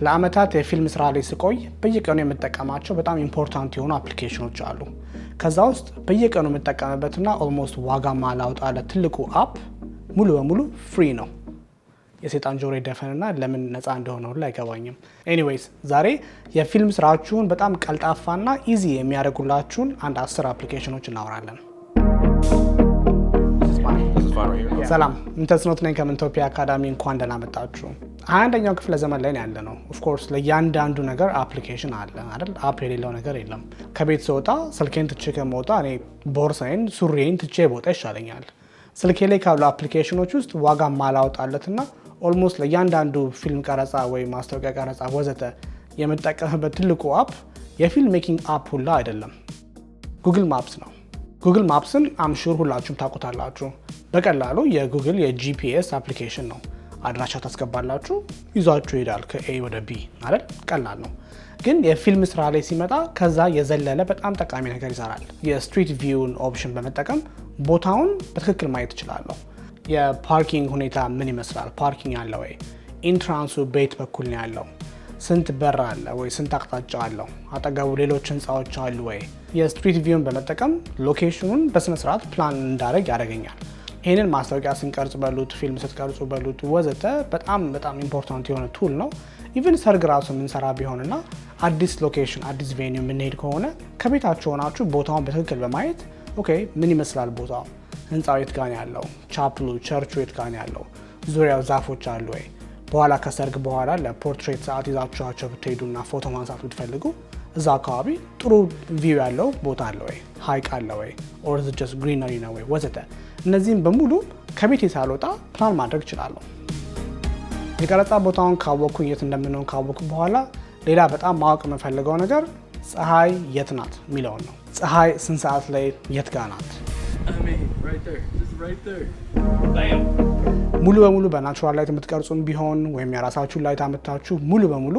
ለአመታት የፊልም ስራ ላይ ስቆይ በየቀኑ የምጠቀማቸው በጣም ኢምፖርታንት የሆኑ አፕሊኬሽኖች አሉ። ከዛ ውስጥ በየቀኑ የምጠቀምበትና ኦልሞስት ዋጋ ማላውጣለት ትልቁ አፕ ሙሉ በሙሉ ፍሪ ነው። የሰይጣን ጆሮ ይደፈንና ለምን ነፃ እንደሆነ ሁሉ አይገባኝም። ኤኒዌይስ ዛሬ የፊልም ስራችሁን በጣም ቀልጣፋና ኢዚ የሚያደርጉላችሁን አንድ 10 አፕሊኬሽኖች እናወራለን። ሰላም ምንተስኖት ነኝ ከመንቶፒያ አካዳሚ። እንኳን ደህና መጣችሁ። 21ኛው ክፍለ ዘመን ላይ ያለ ነው። ኦፍ ኮርስ ለእያንዳንዱ ነገር አፕሊኬሽን አለ አይደል? አፕ የሌለው ነገር የለም። ከቤት ስወጣ ስልኬን ትቼ ከመውጣ እኔ ቦርሳዬን ሱሪዬን ትቼ ቦጣ ይሻለኛል። ስልኬ ላይ ካሉ አፕሊኬሽኖች ውስጥ ዋጋ ማላወጣለትና ኦልሞስት ለእያንዳንዱ ፊልም ቀረጻ ወይ ማስታወቂያ ቀረጻ ወዘተ የምጠቀምበት ትልቁ አፕ የፊልም ሜኪንግ አፕ ሁላ አይደለም፣ ጉግል ማፕስ ነው። ጉግል ማፕስን አምሹር ሁላችሁም ታውቁታላችሁ። በቀላሉ የጉግል የጂፒኤስ አፕሊኬሽን ነው። አድራሻ ታስገባላችሁ፣ ይዟችሁ ይሄዳል ከኤ ወደ ቢ አይደል? ቀላል ነው። ግን የፊልም ስራ ላይ ሲመጣ ከዛ የዘለለ በጣም ጠቃሚ ነገር ይሰራል። የስትሪት ቪውን ኦፕሽን በመጠቀም ቦታውን በትክክል ማየት እችላለሁ። የፓርኪንግ ሁኔታ ምን ይመስላል? ፓርኪንግ አለ ወይ? ኢንትራንሱ ቤት በኩል ነው ያለው? ስንት በር አለ ወይ? ስንት አቅጣጫ አለው? አጠገቡ ሌሎች ህንፃዎች አሉ ወይ? የስትሪት ቪውን በመጠቀም ሎኬሽኑን በስነ ስርዓት ፕላን እንዳደረግ ያደርገኛል። ይህንን ማስታወቂያ ስንቀርጽ በሉት፣ ፊልም ስትቀርጹ በሉት ወዘተ በጣም ኢምፖርታንት የሆነ ቱል ነው። ኢቭን ሰርግ ራሱ የምንሰራ ቢሆንና አዲስ ሎኬሽን አዲስ ቬኒው የምንሄድ ከሆነ ከቤታችሁ ሆናችሁ ቦታውን በትክክል በማየት ኦኬ ምን ይመስላል ቦታው፣ ህንፃው የት ጋር ያለው፣ ቻፕሉ ቸርቹ የት ጋር ያለው፣ ዙሪያው ዛፎች አሉ ወይ፣ በኋላ ከሰርግ በኋላ ለፖርትሬት ሰዓት ይዛችኋቸው ብትሄዱና ፎቶ ማንሳት ብትፈልጉ እዛ አካባቢ ጥሩ ቪው ያለው ቦታ አለ ወይ፣ ሀይቅ አለ ወይ፣ ኦር ጀስት ግሪነሪ ነው ወይ ወዘተ። እነዚህም በሙሉ ከቤት ሳልወጣ ፕላን ማድረግ እችላለሁ። የቀረጻ ቦታውን ካወቅኩኝ የት እንደምንሆን ካወቅኩ በኋላ ሌላ በጣም ማወቅ የምፈልገው ነገር ፀሐይ የት ናት የሚለውን ነው። ፀሐይ ስንት ሰዓት ላይ የት ጋር ናት? ሙሉ በሙሉ በናቹራል ላይት የምትቀርጹም ቢሆን ወይም የራሳችሁን ላይት አመታችሁ ሙሉ በሙሉ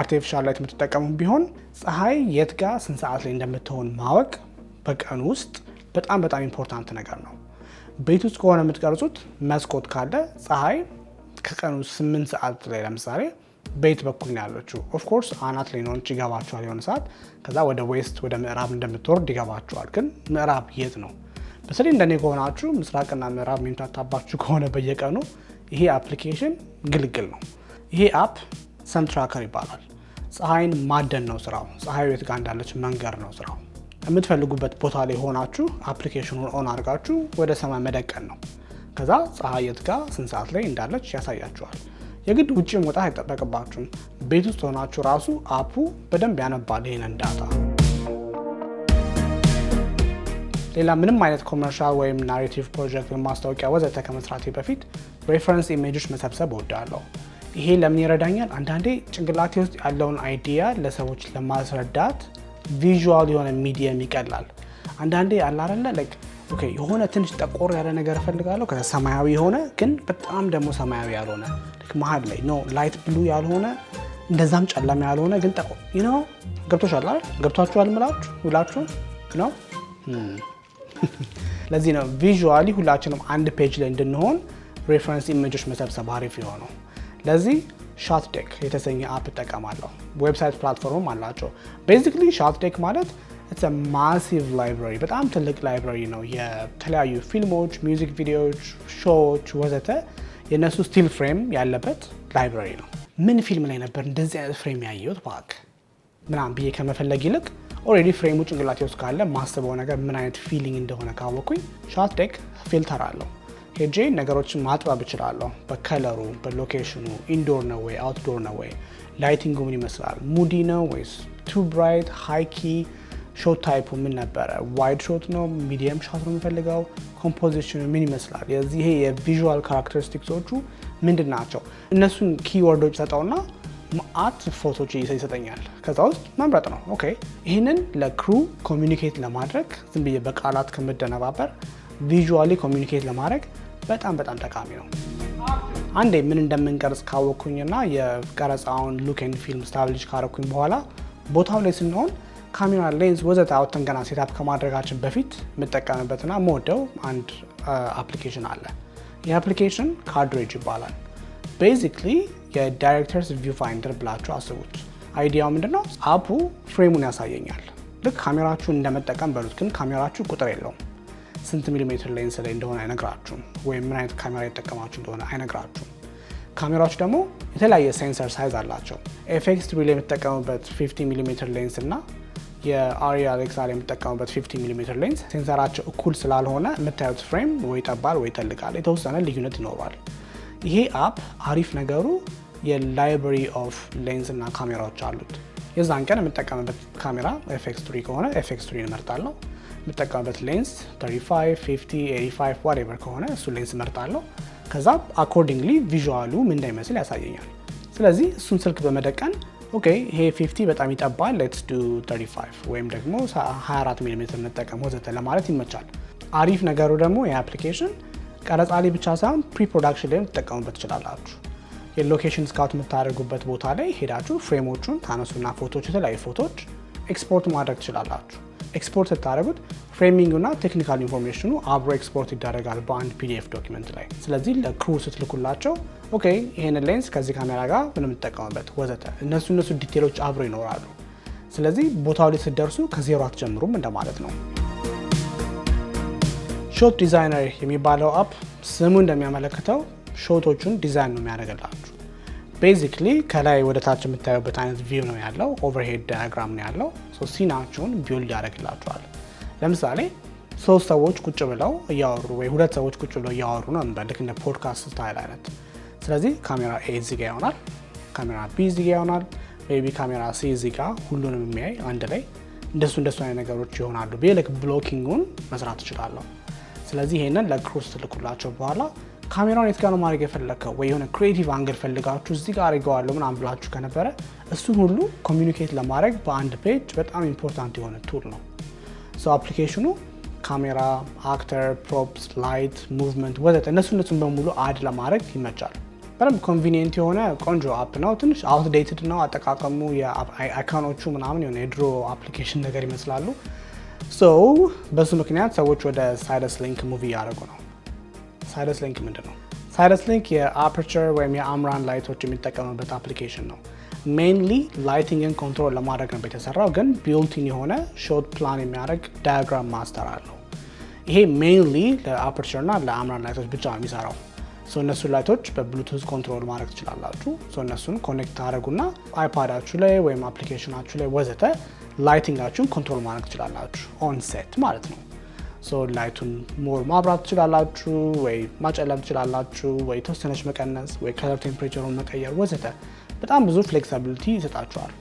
አርቲፊሻል ላይት የምትጠቀሙ ቢሆን ፀሐይ የት ጋር ስንት ሰዓት ላይ እንደምትሆን ማወቅ በቀን ውስጥ በጣም ኢምፖርታንት ነገር ነው። ቤት ውስጥ ከሆነ የምትቀርጹት መስኮት ካለ ፀሐይ ከቀኑ 8 ሰዓት ላይ ለምሳሌ ቤት በኩል ነው ያለችው። ኦፍ ኮርስ አናት ላይ ነው ይገባችኋል የሆነ ሰዓት፣ ከዛ ወደ ዌስት ወደ ምዕራብ እንደምትወርድ ይገባችኋል። ግን ምዕራብ የት ነው? በተለይ እንደኔ ከሆናችሁ ምስራቅና ምዕራብ የሚምታታባችሁ ከሆነ በየቀኑ ይሄ አፕሊኬሽን ግልግል ነው። ይሄ አፕ ሰን ትራከር ይባላል። ፀሐይን ማደን ነው ስራው። ፀሐዩ የት ጋር እንዳለች መንገር ነው ስራው። የምትፈልጉበት ቦታ ላይ ሆናችሁ አፕሊኬሽኑን ኦን አድርጋችሁ ወደ ሰማይ መደቀን ነው። ከዛ ፀሐይ የት ጋር ስንት ሰዓት ላይ እንዳለች ያሳያችኋል። የግድ ውጭ መውጣት አይጠበቅባችሁም። ቤት ውስጥ ሆናችሁ ራሱ አፑ በደንብ ያነባል ይሄንን ዳታ። ሌላ ምንም አይነት ኮመርሻል ወይም ናሬቲቭ ፕሮጀክት ወይም ማስታወቂያ ወዘተ ከመስራቴ በፊት ሬፈረንስ ኢሜጆች መሰብሰብ እወዳለሁ። ይሄ ለምን ይረዳኛል? አንዳንዴ ጭንቅላቴ ውስጥ ያለውን አይዲያ ለሰዎች ለማስረዳት ቪዥዋል የሆነ ሚዲየም ይቀላል። አንዳንዴ አላረለ ላይክ ኦኬ የሆነ ትንሽ ጠቆር ያለ ነገር እፈልጋለሁ፣ ከዛ ሰማያዊ የሆነ ግን በጣም ደግሞ ሰማያዊ ያልሆነ መሀል ላይ ኖ ላይት ብሉ ያልሆነ እንደዛም ጨለማ ያልሆነ ግን ጠቆር ገብቶሻል አይደል? ገብቷችኋል ሁላችሁ ነው። ለዚህ ነው ቪዥዋሊ ሁላችንም አንድ ፔጅ ላይ እንድንሆን ሬፈረንስ ኢሜጆች መሰብሰብ አሪፍ የሆነው። ለዚህ ሾትዴክ የተሰኘ አፕ እጠቀማለሁ። ዌብሳይት ፕላትፎርም አላቸው። ቤዚክሊ ሾትዴክ ማለት ኢትስ አ ማሲቭ ላይብራሪ፣ በጣም ትልቅ ላይብራሪ ነው። የተለያዩ ፊልሞች፣ ሚውዚክ ቪዲዮዎች፣ ሾዎች ወዘተ የነሱ ስቲል ፍሬም ያለበት ላይብራሪ ነው። ምን ፊልም ላይ ነበር እንደዚህ አይነት ፍሬም ያየሁት እባክህ ምናምን ብዬ ከመፈለግ ይልቅ ኦልሬዲ ፍሬሙ ጭንቅላቴ ውስጥ ካለ ማስበው ነገር ምን አይነት ፊሊንግ እንደሆነ ካወቅኩኝ ሾትዴክ ፊልተር አለው። ሄጄ ነገሮችን ማጥበብ እችላለሁ። በከለሩ፣ በሎኬሽኑ፣ ኢንዶር ነው ወይ አውትዶር ነው ወይ፣ ላይቲንጉ ምን ይመስላል፣ ሙዲ ነው ወይስ ቱ ብራይት፣ ሃይኪ፣ ሾት ታይፑ ምን ነበረ፣ ዋይድ ሾት ነው ሚዲየም ሾት ነው የምፈልገው፣ ኮምፖዚሽኑ ምን ይመስላል፣ ይሄ የቪዥዋል ካራክተሪስቲክሶቹ ምንድን ናቸው፣ እነሱን ኪወርዶች ሰጠውና ማአት ፎቶች ይሰጠኛል። ከዛ ውስጥ መምረጥ ነው። ኦኬ ይህንን ለክሩ ኮሚኒኬት ለማድረግ ዝም ብዬ በቃላት ከምደነባበር ቪዥዋሊ ኮሚኒኬት ለማድረግ በጣም ጠቃሚ ነው። አንዴ ምን እንደምንቀርጽ ካወቅኩኝና የቀረጻውን ሉክ ኤንድ ፊልም ስታብሊሽ ካረኩኝ በኋላ ቦታው ላይ ስንሆን ካሜራ፣ ሌንስ ወዘተ አውጥተን ገና ሴታፕ ከማድረጋችን በፊት የምጠቀምበትና የምወደው አንድ አፕሊኬሽን አለ። ይህ አፕሊኬሽን ካድሬጅ ይባላል። ቤዚክሊ የዳይሬክተርስ ቪው ፋይንደር ብላችሁ አስቡት። አይዲያው ምንድነው? አፑ ፍሬሙን ያሳየኛል። ልክ ካሜራችሁን እንደመጠቀም በሉት፣ ግን ካሜራችሁ ቁጥር የለውም። ስንት ሚሊሜትር ሌንስ ላይ እንደሆነ አይነግራችሁም፣ ወይም ምን አይነት ካሜራ የተጠቀማችሁ እንደሆነ አይነግራችሁም። ካሜራዎች ደግሞ የተለያየ ሴንሰር ሳይዝ አላቸው። ኤፍኤክስ3 ላይ የምትጠቀሙበት 50 ሚሊሜትር ሌንስ እና የአሪ አሌክሳ ላይ የምትጠቀሙበት 50 ሚሊሜትር ሌንስ ሴንሰራቸው እኩል ስላልሆነ የምታዩት ፍሬም ወይ ይጠባል ወይ ይተልቃል፣ የተወሰነ ልዩነት ይኖረዋል። ይሄ አፕ አሪፍ ነገሩ የላይብረሪ ኦፍ ሌንስ እና ካሜራዎች አሉት። የዛን ቀን የምጠቀምበት ካሜራ ኤፍኤክስ3 ከሆነ ኤፍኤክስ3 እመርጣለሁ። የምጠቀምበት ሌንስ 35፣ 50፣ 85 ዋትኤቨር ከሆነ እሱ ሌንስ እመርጣለሁ። ከዛ አኮርዲንግሊ ቪዥዋሉ ምን እንደሚመስል ያሳየኛል። ስለዚህ እሱን ስልክ በመደቀን ኦኬ ይሄ 50 በጣም ይጠባል፣ ሌትስ ዱ 35 ወይም ደግሞ 24 ሚሊ ሜትር እንጠቀም ወዘተ ለማለት ይመቻል። አሪፍ ነገሩ ደግሞ የአፕሊኬሽን ቀረጻ ላይ ብቻ ሳይሆን ፕሪ ፕሮዳክሽን ላይ ትጠቀሙበት ትችላላችሁ። የሎኬሽን ስካውት የምታደርጉበት ቦታ ላይ ሄዳችሁ ፍሬሞቹን ታነሱና ፎቶዎች፣ የተለያዩ ፎቶዎች ኤክስፖርት ማድረግ ትችላላችሁ። ኤክስፖርት ስታደርጉት ፍሬሚንጉና ቴክኒካል ኢንፎርሜሽኑ አብሮ ኤክስፖርት ይደረጋል በአንድ ፒዲኤፍ ዶክመንት ላይ። ስለዚህ ለክሩ ስትልኩላቸው ኦኬ ይሄንን ሌንስ ከዚህ ካሜራ ጋር ምን የምትጠቀሙበት ወዘተ እነሱ ዲቴሎች አብሮ ይኖራሉ። ስለዚህ ቦታው ላይ ስትደርሱ ከዜሮ አትጀምሩም እንደማለት ነው። ሾት ዲዛይነር የሚባለው አፕ ስሙ እንደሚያመለክተው ሾቶቹን ዲዛይን ነው የሚያደርግላችሁ። ቤዚክሊ ከላይ ወደ ታች የምታዩበት አይነት ቪው ነው ያለው፣ ኦቨርሄድ ዳያግራም ነው ያለው። ሲናችሁን ቢውልድ ያደርግላችኋል። ለምሳሌ 3 ሰዎች ቁጭ ብለው እያወሩ ወይ 2 ሰዎች ቁጭ ብለው እያወሩ ነው ልክ እንደ ፖድካስት ስታይል አይነት። ስለዚህ ካሜራ ኤ እዚህ ጋ ይሆናል፣ ካሜራ ቢ እዚህ ጋ ይሆናል፣ ሜቢ ካሜራ ሲ እዚህ ጋ ሁሉንም የሚያይ አንድ ላይ እንደሱ አይነት ነገሮች ይሆናሉ። ልክ ብሎኪንጉን መስራት እችላለሁ። ስለዚህ ይሄንን ለክሩ ስትልኩላቸው በኋላ ካሜራውን የት ጋር ነው ማድረግ የፈለከው ወይ የሆነ ክሬቲቭ አንግል ፈልጋችሁ እዚህ ጋር አድርገዋለሁ ምናምን ብላችሁ ከነበረ እሱን ሁሉ ኮሚኒኬት ለማድረግ በአንድ ፔጅ በጣም ኢምፖርታንት የሆነ ቱል ነው። አፕሊኬሽኑ ካሜራ፣ አክተር፣ ፕሮፕስ፣ ላይት፣ ሙቭመንት ወዘተ እነሱን በሙሉ አድ ለማድረግ ይመቻል። በጣም ኮንቪኒየንት የሆነ ቆንጆ አፕ ነው። ትንሽ አውትዴትድ ነው አጠቃቀሙ። የአይኮኖቹ ምናምን የሆነ የድሮ አፕሊኬሽን ነገር ይመስላሉ። በሱ ምክንያት ሰዎች ወደ ሳይደስ ሊንክ ሙቭ እያደረጉ ነው። ሳይደስ ሊንክ ምንድን ነው? ሳይደስ ሊንክ የአፐርቸር ወይም የአምራን ላይቶች የሚጠቀሙበት አፕሊኬሽን ነው። ሜንሊ ላይቲንግን ኮንትሮል ለማድረግ ነው የተሰራው፣ ግን ቢልቲን የሆነ ሾት ፕላን የሚያደርግ ዳያግራም ማስተር አለው። ይሄ ሜንሊ ለአፐርቸር እና ለአምራን ላይቶች ብቻ ነው የሚሰራው። እነሱ ላይቶች በብሉቱዝ ኮንትሮል ማድረግ ትችላላችሁ። እነሱን ኮኔክት ታደረጉና አይፓዳችሁ ላይ ወይም አፕሊኬሽናችሁ ላይ ወዘተ ላይቲንጋችሁን ኮንትሮል ማድረግ ትችላላችሁ፣ ኦን ሴት ማለት ነው። ላይቱን ሞር ማብራት ትችላላችሁ ወይ ማጨለም ትችላላችሁ ወይ ተወሰነች መቀነስ ወይ ከለር ቴምፕሬቸሩን መቀየር ወዘተ በጣም ብዙ ፍሌክሲቢሊቲ ይሰጣችኋል።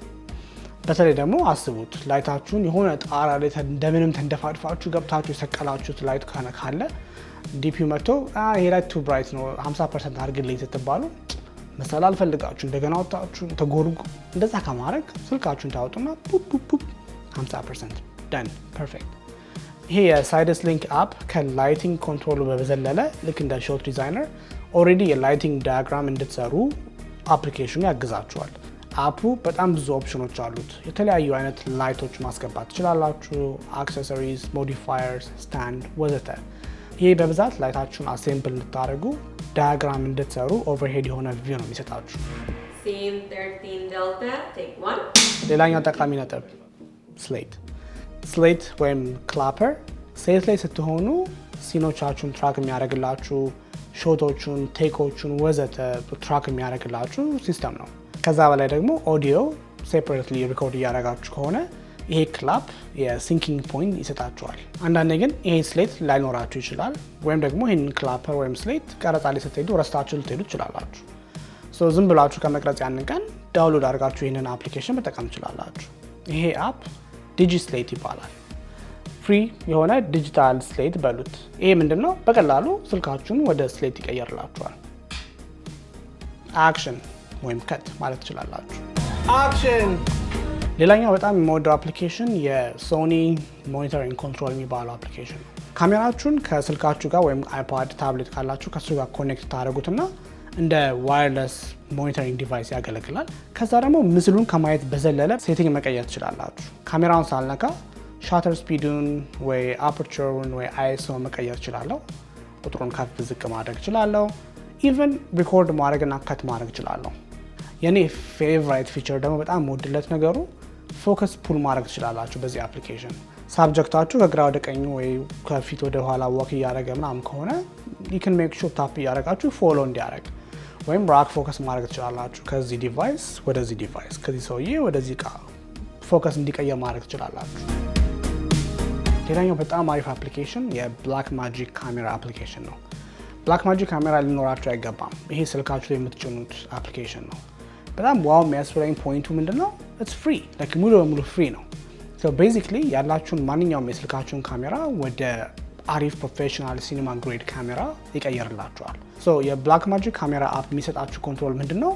በተለይ ደግሞ አስቡት ላይታችሁን የሆነ ጣራ ላይ እንደምንም ተንደፋድፋችሁ ገብታችሁ የሰቀላችሁት ላይት ካለ ዲፒው መጥቶ ይሄ ላይት ቱ ብራይት ነው 50% አድርግልኝ ስትባሉ መሰላል ፈልጋችሁ እንደገና ወጣችሁ ተጎርጉ። እንደዛ ከማድረግ ስልካችሁን ታወጡና ቡብ 50% ደን ፐርፌክት። ይሄ የሳይደስ ሊንክ አፕ ከላይቲንግ ኮንትሮሉ በዘለለ ልክ እንደ ሾት ዲዛይነር ኦልሬዲ የላይቲንግ ዳያግራም እንድትሰሩ አፕሊኬሽኑ ያግዛችኋል። አፑ በጣም ብዙ ኦፕሽኖች አሉት። የተለያዩ አይነት ላይቶች ማስገባት ትችላላችሁ፣ አክሰሰሪዝ፣ ሞዲፋየርስ፣ ስታንድ ወዘተ። ይሄ በብዛት ላይታችሁን አሴምብል እንድታደርጉ ዳያግራም እንድትሰሩ ኦቨርሄድ የሆነ ቪው ነው የሚሰጣችሁ። ሌላኛው ጠቃሚ ነጥብ ስሌት ወይም ክላፐር። ሴት ላይ ስትሆኑ ሲኖቻችሁን ትራክ የሚያደርግላችሁ፣ ሾቶቹን፣ ቴኮቹን ወዘተ ትራክ የሚያደርግላችሁ ሲስተም ነው። ከዛ በላይ ደግሞ ኦዲዮ ሴፐሬትሊ ሪኮርድ እያደረጋችሁ ከሆነ ይሄ ክላፕ የሲንኪንግ ፖይንት ይሰጣችኋል። አንዳንዴ ግን ይሄ ስሌት ላይኖራችሁ ይችላል፣ ወይም ደግሞ ይህን ክላፐር ወይም ስሌት ቀረጻ ላይ ስትሄዱ ረስታችሁ ልትሄዱ ትችላላችሁ። ዝም ብላችሁ ከመቅረጽ ያንን ቀን ዳውንሎድ አድርጋችሁ ይህንን አፕሊኬሽን መጠቀም ትችላላችሁ። ይሄ አፕ ዲጂ ስሌት ይባላል። ፍሪ የሆነ ዲጂታል ስሌት በሉት። ይሄ ምንድነው? በቀላሉ ስልካችሁን ወደ ስሌት ይቀየርላችኋል። አክሽን ወይም ከት ማለት ትችላላችሁ። አክሽን። ሌላኛው በጣም የምወደው አፕሊኬሽን የሶኒ ሞኒተሪንግ ኮንትሮል የሚባለው አፕሊኬሽን ነው። ካሜራችሁን ከስልካችሁ ጋር ወይም አይፓድ፣ ታብሌት ካላችሁ ከሱ ጋር ኮኔክት ታደርጉትና እንደ ዋየርለስ ሞኒተሪንግ ዲቫይስ ያገለግላል። ከዛ ደግሞ ምስሉን ከማየት በዘለለ ሴቲንግ መቀየር ትችላላችሁ። ካሜራውን ሳልነካ ሻተር ስፒዱን ወይ አፐርቸሩን ወይ አይሶ መቀየር እችላለሁ። ቁጥሩን ከፍ ዝቅ ማድረግ እችላለሁ። ኢቨን ሪኮርድ ማድረግና ከት ማድረግ እችላለሁ። የኔ ፌቨራይት ፊቸር ደግሞ በጣም ወድለት ነገሩ ፎከስ ፑል ማድረግ ትችላላችሁ በዚህ አፕሊኬሽን። ሳብጀክታችሁ ከግራ ወደ ቀኝ ወይ ከፊት ወደ ኋላ ወክ እያደረገ ምናምን ከሆነ you can make sure ታፕ እያደረጋችሁ ፎሎ እንዲያደርግ ወይም ራክ ፎከስ ማድረግ ትችላላችሁ። ከዚህ ዲቫይስ ወደዚህ ዲቫይስ፣ ከዚህ ሰውዬ ወደዚህ እቃ ፎከስ እንዲቀየር ማድረግ ትችላላችሁ። ሌላኛው በጣም አሪፍ አፕሊኬሽን የብላክ ማጂክ ካሜራ አፕሊኬሽን ነው። ብላክ ማጂክ ካሜራ ሊኖራችሁ አይገባም። ይሄ ስልካችሁ ላይ የምትጭኑት አፕሊኬሽን ነው። በጣም ዋው የሚያስፈራኝ ፖይንቱ ምንድነው? ኢትስ ፍሪ ላይክ ሙሉ በሙሉ ፍሪ ነው። ሶ ቤዚክሊ ያላችሁን ማንኛውም የስልካችሁን ካሜራ ወደ አሪፍ ፕሮፌሽናል ሲኒማ ግሬድ ካሜራ ይቀየርላችኋል። ሶ የብላክ ማጂክ ካሜራ አፕ የሚሰጣችሁ ኮንትሮል ምንድነው?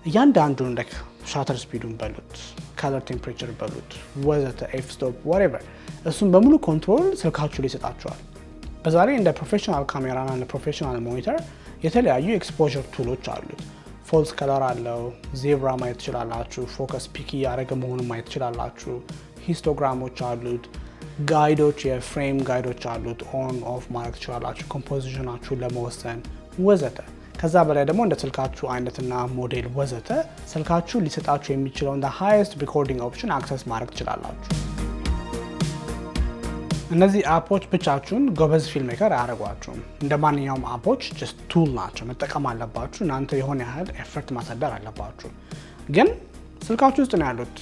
እያንዳንዱን ላይክ ሻተር ስፒዱን በሉት፣ ከለር ቴምፕሬቸር በሉት፣ ወዘተ ኤፍ ስቶፕ ወሬቨር እሱን በሙሉ ኮንትሮል ስልካችሁ ላይ ይሰጣችኋል። በዛ ላይ እንደ ፕሮፌሽናል ካሜራና እንደ ፕሮፌሽናል ሞኒተር የተለያዩ ኤክስፖዠር ቱሎች አሉት። ፎልስ ከለር አለው፣ ዜብራ ማየት ትችላላችሁ፣ ፎከስ ፒክ እያደረገ መሆኑን ማየት ትችላላችሁ፣ ሂስቶግራሞች አሉት፣ ጋይዶች የፍሬም ጋይዶች አሉት፣ ኦን ኦፍ ማድረግ ትችላላችሁ ኮምፖዚሽናችሁን ለመወሰን ወዘተ። ከዛ በላይ ደግሞ እንደ ስልካችሁ አይነትና ሞዴል ወዘተ ስልካችሁ ሊሰጣችሁ የሚችለው እንደ ሃይስት ሪኮርዲንግ ኦፕሽን አክሰስ ማድረግ ትችላላችሁ። እነዚህ አፖች ብቻችሁን ጎበዝ ፊልም ሜከር አያደርጓችሁም። እንደ ማንኛውም አፖች ጀስት ቱል ናቸው፣ መጠቀም አለባችሁ። እናንተ የሆነ ያህል ኤፈርት ማሳደር አለባችሁ። ግን ስልካችሁ ውስጥ ነው ያሉት።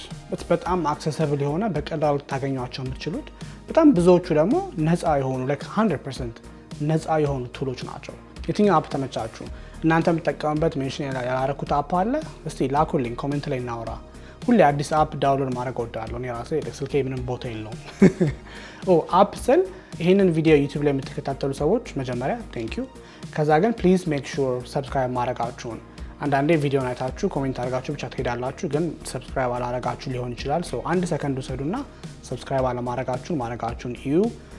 በጣም አክሰሰብል የሆነ በቀላሉ ልታገኟቸው የምትችሉት በጣም ብዙዎቹ ደግሞ ነፃ የሆኑ ላይክ 100% ነፃ የሆኑ ቱሎች ናቸው። የትኛው አፕ ተመቻችሁ? እናንተ የምትጠቀሙበት ሜንሽን ያላረኩት አፕ አለ? እስቲ ላኩልኝ፣ ኮሜንት ላይ እናውራ። ሁሌ አዲስ አፕ ዳውንሎድ ማድረግ እወዳለሁ። እኔ ራሴ ስልኬ ምንም ቦታ የለውም። አፕ ስል ይህንን ቪዲዮ ዩቲዩብ ላይ የምትከታተሉ ሰዎች መጀመሪያ ቴንክ ዩ። ከዛ ግን ፕሊዝ ሜክ ሹር ሰብስክራይብ ማድረጋችሁን። አንዳንዴ ቪዲዮን አይታችሁ ኮሜንት አድርጋችሁ ብቻ ትሄዳላችሁ፣ ግን ሰብስክራይብ አላረጋችሁ ሊሆን ይችላል። አንድ ሰከንድ ውሰዱና ሰብስክራይብ አለማድረጋችሁን እዩ።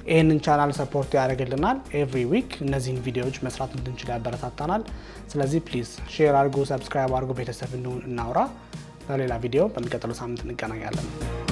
ይህንን ቻናል ሰፖርት ያደርግልናል። ኤቭሪ ዊክ እነዚህን ቪዲዮዎች መስራት እንድንችል ያበረታታናል። ስለዚህ ፕሊዝ ሼር አድርጉ፣ ሰብስክራይብ አድርጉ፣ ቤተሰብ እንሁን፣ እናውራ። በሌላ ቪዲዮ በሚቀጥለው ሳምንት እንገናኛለን።